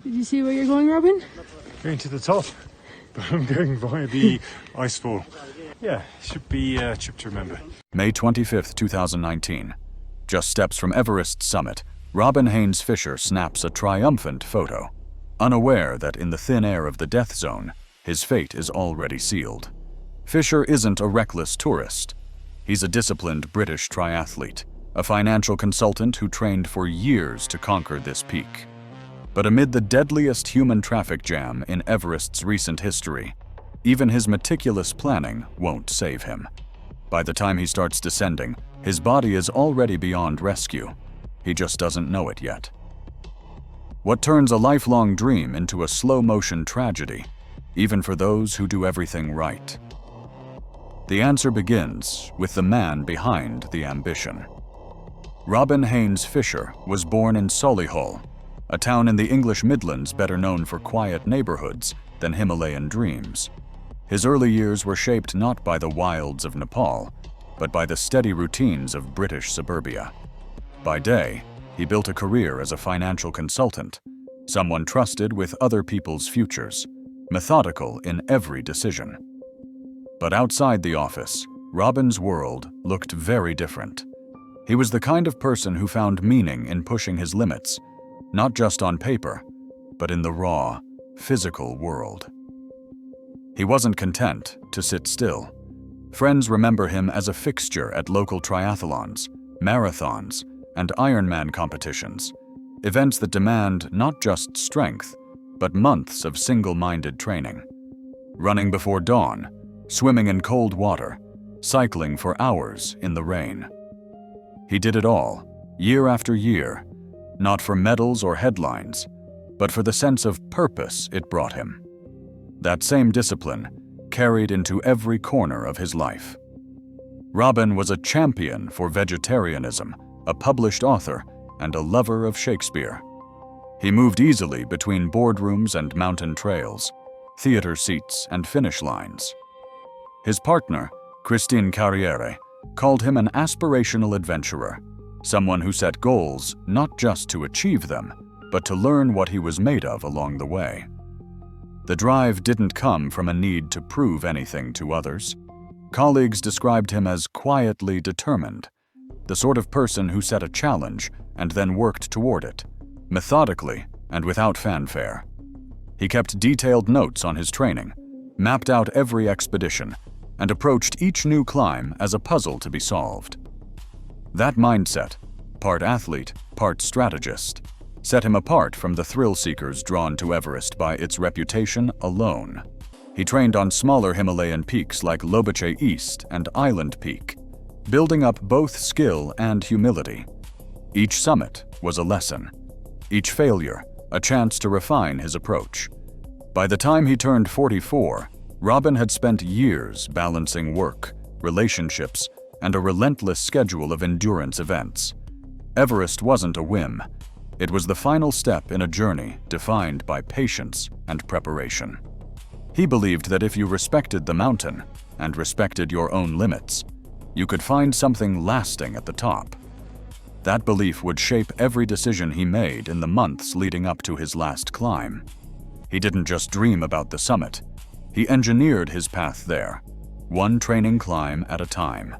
Did you see where you're going, Robin? Going to the top, but I'm going via the ice fall. Yeah, should be a trip to remember. May 25th, 2019. Just steps from Everest's summit, Robin Haynes Fisher snaps a triumphant photo, unaware that in the thin air of the death zone, his fate is already sealed. Fisher isn't a reckless tourist. He's a disciplined British triathlete, a financial consultant who trained for years to conquer this peak. But amid the deadliest human traffic jam in Everest's recent history, even his meticulous planning won't save him. By the time he starts descending, his body is already beyond rescue. He just doesn't know it yet. What turns a lifelong dream into a slow-motion tragedy, even for those who do everything right? The answer begins with the man behind the ambition. Robin Haynes Fisher was born in Solihull, a town in the English Midlands better known for quiet neighborhoods than Himalayan dreams. His early years were shaped not by the wilds of Nepal, but by the steady routines of British suburbia. By day, he built a career as a financial consultant, someone trusted with other people's futures, methodical in every decision. But outside the office, Robin's world looked very different. He was the kind of person who found meaning in pushing his limits, not just on paper, but in the raw, physical world. He wasn't content to sit still. Friends remember him as a fixture at local triathlons, marathons, and Ironman competitions, events that demand not just strength, but months of single-minded training. Running before dawn, swimming in cold water, cycling for hours in the rain. He did it all, year after year, not for medals or headlines, but for the sense of purpose it brought him. That same discipline carried into every corner of his life. Robin was a champion for vegetarianism, a published author, and a lover of Shakespeare. He moved easily between boardrooms and mountain trails, theater seats and finish lines. His partner, Christine Carriere, called him an aspirational adventurer, someone who set goals not just to achieve them, but to learn what he was made of along the way. The drive didn't come from a need to prove anything to others. Colleagues described him as quietly determined, the sort of person who set a challenge and then worked toward it, methodically and without fanfare. He kept detailed notes on his training, mapped out every expedition, and approached each new climb as a puzzle to be solved. That mindset, part athlete, part strategist, set him apart from the thrill-seekers drawn to Everest by its reputation alone. He trained on smaller Himalayan peaks like Lobuche East and Island Peak, building up both skill and humility. Each summit was a lesson, each failure a chance to refine his approach. By the time he turned 44, Robin had spent years balancing work, relationships, and a relentless schedule of endurance events. Everest wasn't a whim. It was the final step in a journey defined by patience and preparation. He believed that if you respected the mountain and respected your own limits, you could find something lasting at the top. That belief would shape every decision he made in the months leading up to his last climb. He didn't just dream about the summit. He engineered his path there, one training climb at a time.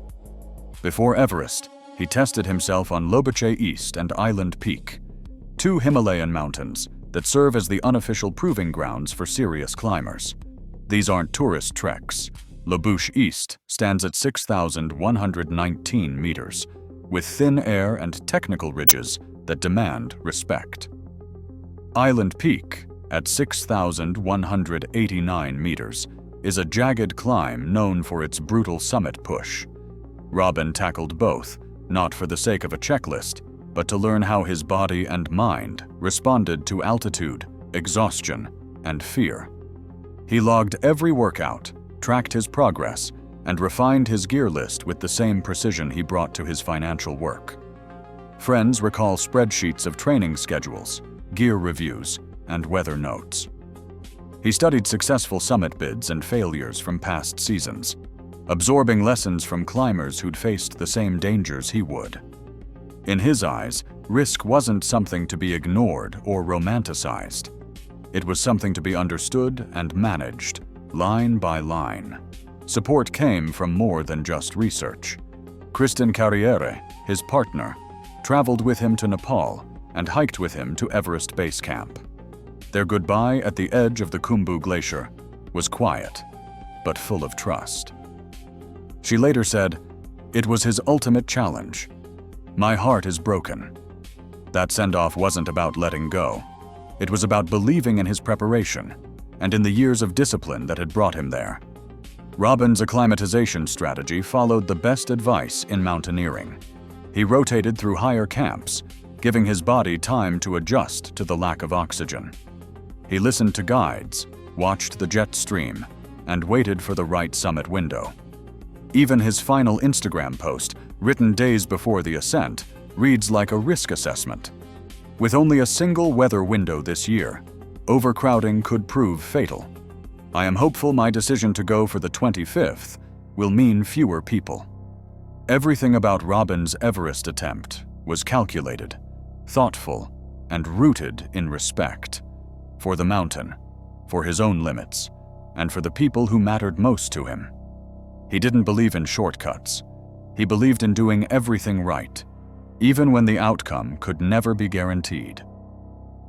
Before Everest, he tested himself on Lobuche East and Island Peak, two Himalayan mountains that serve as the unofficial proving grounds for serious climbers. These aren't tourist treks. Lobuche East stands at 6,119 meters, with thin air and technical ridges that demand respect. Island Peak, at 6,189 meters, is a jagged climb known for its brutal summit push. Robin tackled both, not for the sake of a checklist, but to learn how his body and mind responded to altitude, exhaustion, and fear. He logged every workout, tracked his progress, and refined his gear list with the same precision he brought to his financial work. Friends recall spreadsheets of training schedules, gear reviews, and weather notes. He studied successful summit bids and failures from past seasons, absorbing lessons from climbers who'd faced the same dangers he would. In his eyes, risk wasn't something to be ignored or romanticized. It was something to be understood and managed, line by line. Support came from more than just research. Kristen Carriere, his partner, traveled with him to Nepal and hiked with him to Everest Base Camp. Their goodbye at the edge of the Khumbu Glacier was quiet, but full of trust. She later said, "It was his ultimate challenge. My heart is broken." That send-off wasn't about letting go. It was about believing in his preparation and in the years of discipline that had brought him there. Robin's acclimatization strategy followed the best advice in mountaineering. He rotated through higher camps, giving his body time to adjust to the lack of oxygen. He listened to guides, watched the jet stream, and waited for the right summit window. Even his final Instagram post, written days before the ascent, reads like a risk assessment. With only a single weather window this year, overcrowding could prove fatal. I am hopeful my decision to go for the 25th will mean fewer people. Everything about Robin's Everest attempt was calculated, thoughtful, and rooted in respect. For the mountain, for his own limits, and for the people who mattered most to him. He didn't believe in shortcuts. He believed in doing everything right, even when the outcome could never be guaranteed.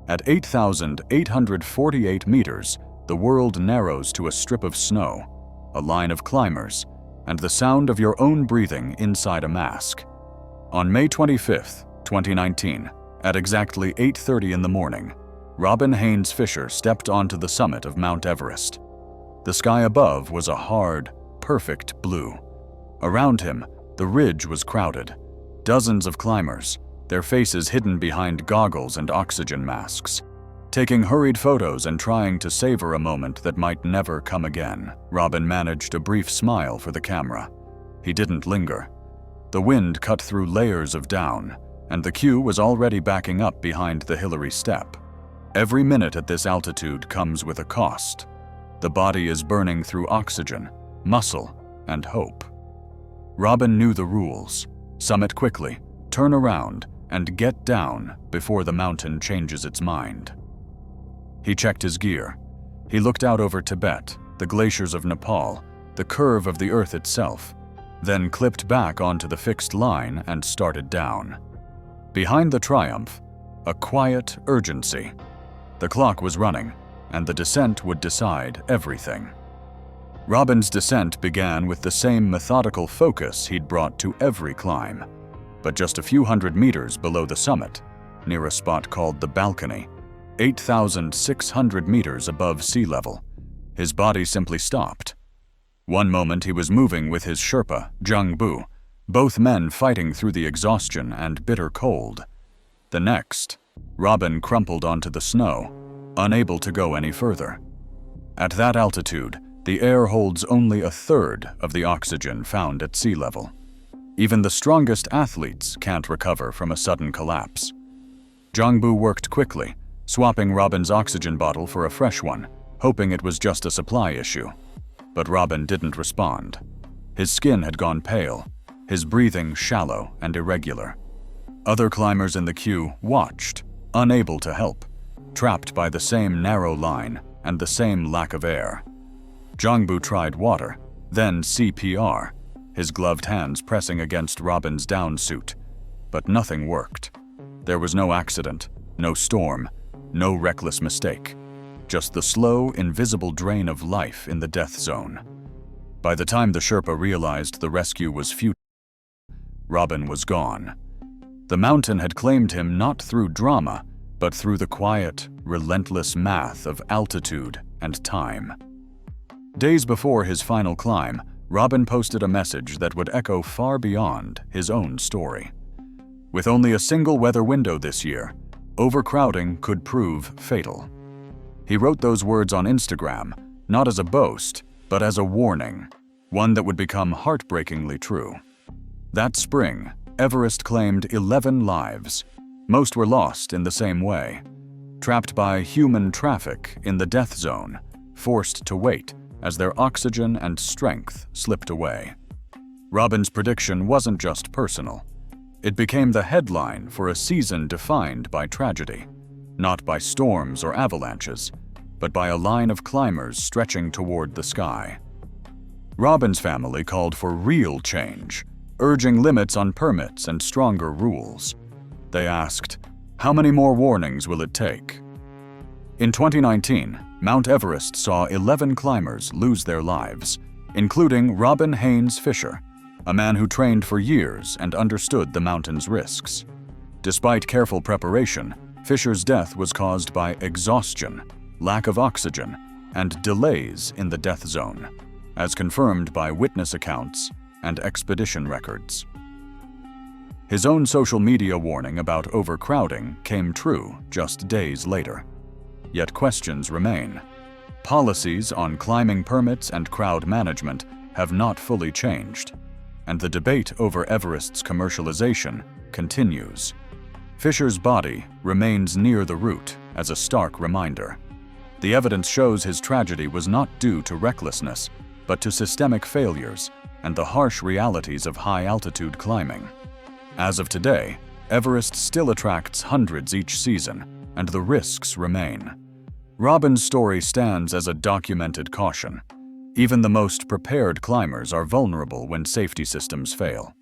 At 8,848 meters, the world narrows to a strip of snow, a line of climbers, and the sound of your own breathing inside a mask. On May 25, 2019, at exactly 8:30 in the morning, Robin Haynes Fisher stepped onto the summit of Mount Everest. The sky above was a hard, perfect blue. Around him, the ridge was crowded. Dozens of climbers, their faces hidden behind goggles and oxygen masks, taking hurried photos and trying to savor a moment that might never come again. Robin managed a brief smile for the camera. He didn't linger. The wind cut through layers of down, and the queue was already backing up behind the Hillary Step. Every minute at this altitude comes with a cost. The body is burning through oxygen, muscle, and hope. Robin knew the rules. Summit quickly, turn around, and get down before the mountain changes its mind. He checked his gear. He looked out over Tibet, the glaciers of Nepal, the curve of the earth itself, then clipped back onto the fixed line and started down. Behind the triumph, a quiet urgency. The clock was running, and the descent would decide everything. Robin's descent began with the same methodical focus he'd brought to every climb, but just a few hundred meters below the summit, near a spot called the Balcony, 8,600 meters above sea level, his body simply stopped. One moment he was moving with his Sherpa, Jung Bu, both men fighting through the exhaustion and bitter cold. The next, Robin crumpled onto the snow, unable to go any further. At that altitude, the air holds only a third of the oxygen found at sea level. Even the strongest athletes can't recover from a sudden collapse. Jongbu worked quickly, swapping Robin's oxygen bottle for a fresh one, hoping it was just a supply issue. But Robin didn't respond. His skin had gone pale, his breathing shallow and irregular. Other climbers in the queue watched, unable to help, trapped by the same narrow line and the same lack of air. Jongbu tried water, then CPR, his gloved hands pressing against Robin's down suit, but nothing worked. There was no accident, no storm, no reckless mistake, just the slow, invisible drain of life in the death zone. By the time the Sherpa realized the rescue was futile, Robin was gone. The mountain had claimed him not through drama, but through the quiet, relentless math of altitude and time. Days before his final climb, Robin posted a message that would echo far beyond his own story. With only a single weather window this year, overcrowding could prove fatal. He wrote those words on Instagram, not as a boast, but as a warning, one that would become heartbreakingly true. That spring, Everest claimed 11 lives. Most were lost in the same way, trapped by human traffic in the death zone, forced to wait as their oxygen and strength slipped away. Robin's prediction wasn't just personal. It became the headline for a season defined by tragedy, not by storms or avalanches, but by a line of climbers stretching toward the sky. Robin's family called for real change, urging limits on permits and stronger rules. They asked, "How many more warnings will it take?" In 2019, Mount Everest saw 11 climbers lose their lives, including Robin Haynes Fisher, a man who trained for years and understood the mountain's risks. Despite careful preparation, Fisher's death was caused by exhaustion, lack of oxygen, and delays in the death zone, as confirmed by witness accounts and expedition records. His own social media warning about overcrowding came true just days later. Yet questions remain. Policies on climbing permits and crowd management have not fully changed, and the debate over Everest's commercialization continues. Fisher's body remains near the route as a stark reminder. The evidence shows his tragedy was not due to recklessness, but to systemic failures and the harsh realities of high-altitude climbing. As of today, Everest still attracts hundreds each season, and the risks remain. Robin's story stands as a documented caution. Even the most prepared climbers are vulnerable when safety systems fail.